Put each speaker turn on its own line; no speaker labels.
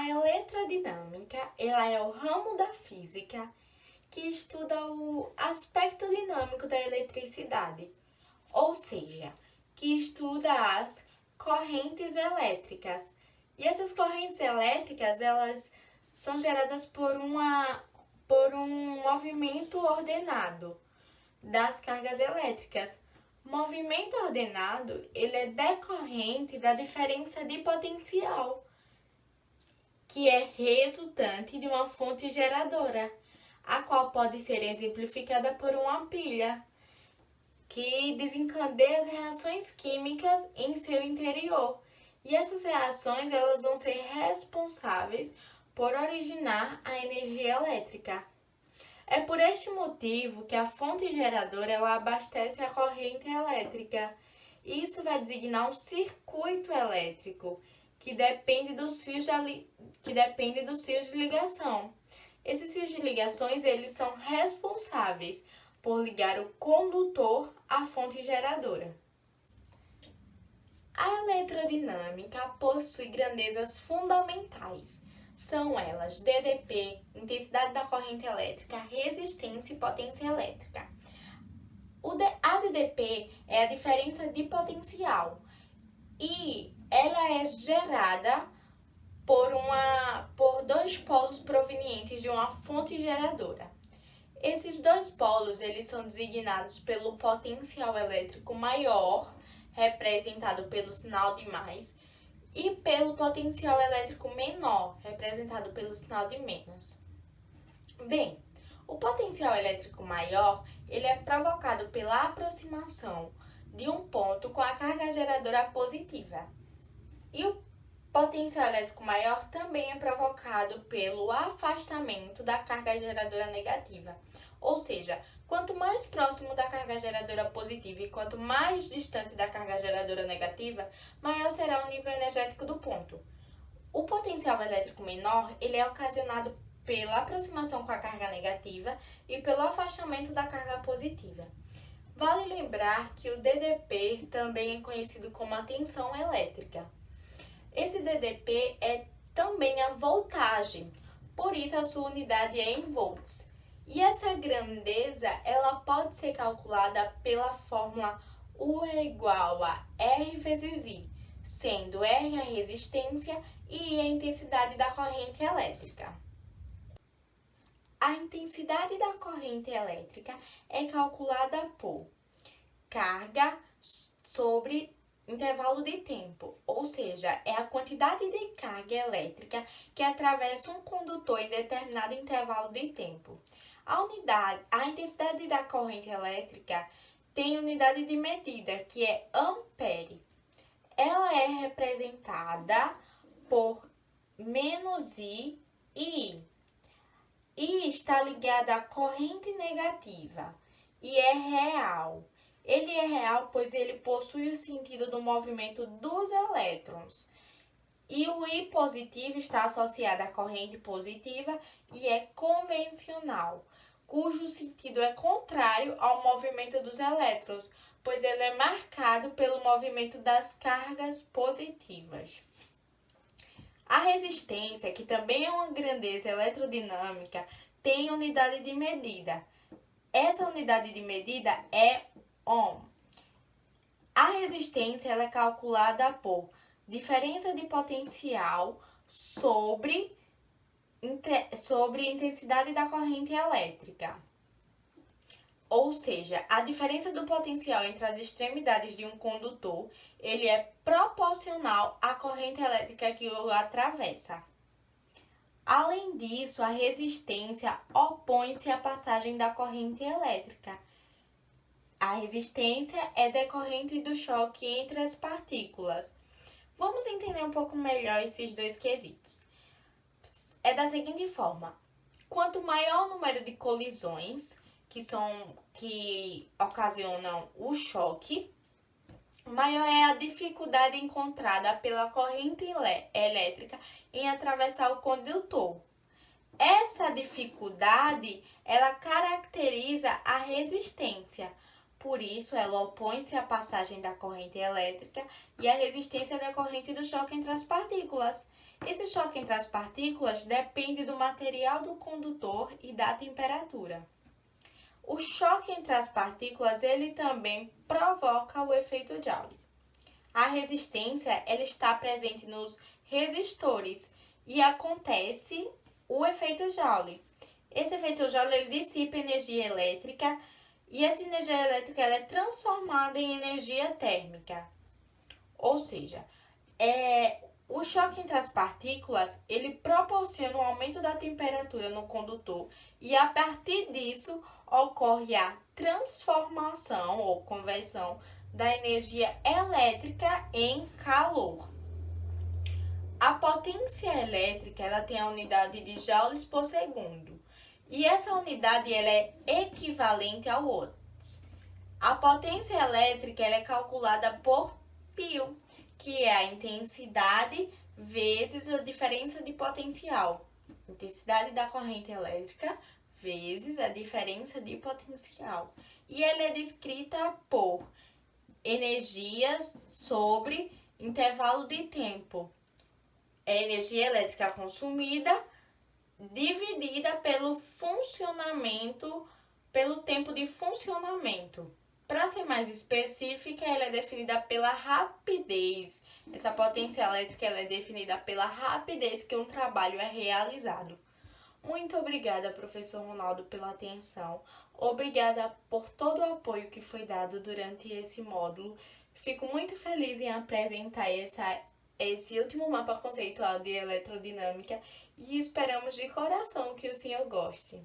A eletrodinâmica, ela é o ramo da física que estuda o aspecto dinâmico da eletricidade, ou seja, que estuda as correntes elétricas. E essas correntes elétricas, elas são geradas por um movimento ordenado das cargas elétricas. Movimento ordenado, ele é decorrente da diferença de potencial, que é resultante de uma fonte geradora, a qual pode ser exemplificada por uma pilha, que desencadeia as reações químicas em seu interior. E essas reações, elas vão ser responsáveis por originar a energia elétrica. É por este motivo que a fonte geradora ela abastece a corrente elétrica. Isso vai designar um circuito elétrico que depende dos fios de ligação. Esses fios de ligações eles são responsáveis por ligar o condutor à fonte geradora. A eletrodinâmica possui grandezas fundamentais. São elas DDP, intensidade da corrente elétrica, resistência e potência elétrica. A DDP é a diferença de potencial e ela é gerada por dois polos provenientes de uma fonte geradora. Esses dois polos eles são designados pelo potencial elétrico maior, representado pelo sinal de mais, e pelo potencial elétrico menor, representado pelo sinal de menos. Bem, o potencial elétrico maior ele é provocado pela aproximação de um ponto com a carga geradora positiva. E o potencial elétrico maior também é provocado pelo afastamento da carga geradora negativa. Ou seja, quanto mais próximo da carga geradora positiva e quanto mais distante da carga geradora negativa, maior será o nível energético do ponto. O potencial elétrico menor ele é ocasionado pela aproximação com a carga negativa e pelo afastamento da carga positiva. Vale lembrar que o DDP também é conhecido como a tensão elétrica. Esse DDP é também a voltagem, por isso a sua unidade é em volts. E essa grandeza ela pode ser calculada pela fórmula U é igual a R vezes I, sendo R a resistência e I a intensidade da corrente elétrica. A intensidade da corrente elétrica é calculada por carga sobre intervalo de tempo, ou seja, é a quantidade de carga elétrica que atravessa um condutor em determinado intervalo de tempo. A intensidade da corrente elétrica tem unidade de medida, que é ampere. Ela é representada por menos I e I. I está ligado à corrente negativa e é real. Ele é real, pois ele possui o sentido do movimento dos elétrons. E o I positivo está associado à corrente positiva e é convencional, cujo sentido é contrário ao movimento dos elétrons, pois ele é marcado pelo movimento das cargas positivas. A resistência, que também é uma grandeza eletrodinâmica, tem unidade de medida. Essa unidade de medida é ohm. A resistência ela é calculada por diferença de potencial sobre intensidade da corrente elétrica. Ou seja, a diferença do potencial entre as extremidades de um condutor, ele é proporcional à corrente elétrica que o atravessa. Além disso, a resistência opõe-se à passagem da corrente elétrica. A resistência é decorrente do choque entre as partículas. Vamos entender um pouco melhor esses dois quesitos. É da seguinte forma: quanto maior o número de colisões que ocasionam o choque, maior é a dificuldade encontrada pela corrente elétrica em atravessar o condutor. Essa dificuldade, ela caracteriza a resistência. Por isso, ela opõe-se à passagem da corrente elétrica e à resistência decorrente do choque entre as partículas. Esse choque entre as partículas depende do material do condutor e da temperatura. O choque entre as partículas, ele também provoca o efeito Joule. A resistência, ela está presente nos resistores e acontece o efeito Joule. Esse efeito Joule, ele dissipa energia elétrica e essa energia elétrica ela é transformada em energia térmica. Ou seja, o choque entre as partículas, ele proporciona um aumento da temperatura no condutor e a partir disso ocorre a transformação ou conversão da energia elétrica em calor. A potência elétrica, ela tem a unidade de joules por segundo. E essa unidade ela é equivalente ao watts. A potência elétrica ela é calculada por π, que é a intensidade vezes a diferença de potencial. Intensidade da corrente elétrica vezes a diferença de potencial. E ela é descrita por energias sobre intervalo de tempo. É energia elétrica consumida dividida pelo funcionamento, pelo tempo de funcionamento. Para ser mais específica, ela é definida pela rapidez. Essa potência elétrica ela é definida pela rapidez que um trabalho é realizado. Muito obrigada, professor Ronaldo, pela atenção. Obrigada por todo o apoio que foi dado durante esse módulo. Fico muito feliz em apresentar esse último mapa conceitual de eletrodinâmica e esperamos de coração que o senhor goste.